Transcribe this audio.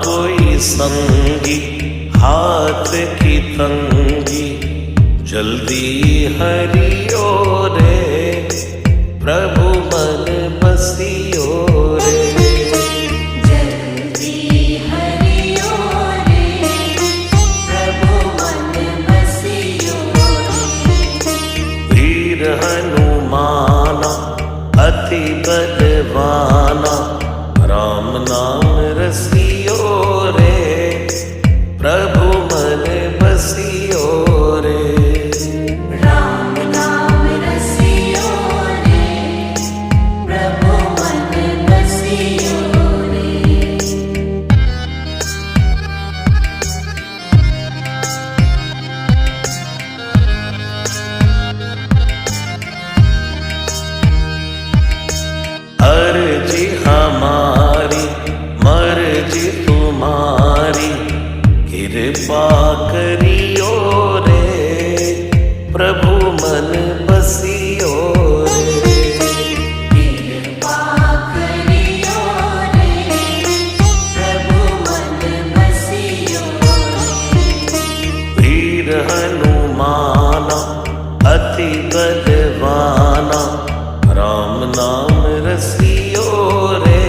कोई संगी, हाथ की तंगी, जल्दी हरियो रे, प्रभु मन बसियो रे। जल्दी हरियो रे, प्रभु मन बसियो रे। वीर हनुमाना अति बलवाना, राम नाम रसियो रे, प्रभु मन बसियो रे। राम नाम रसियो रे, प्रभु मन बसियो रे। अर्जी हमारी मर्जी तुम्हारी, कृपा करियो रे, प्रभु मन बसियो रे। कृपा करियो रे, प्रभु मन बसियो रे। वीर हनुमाना अति बलवाना, राम नाम रसियो रे,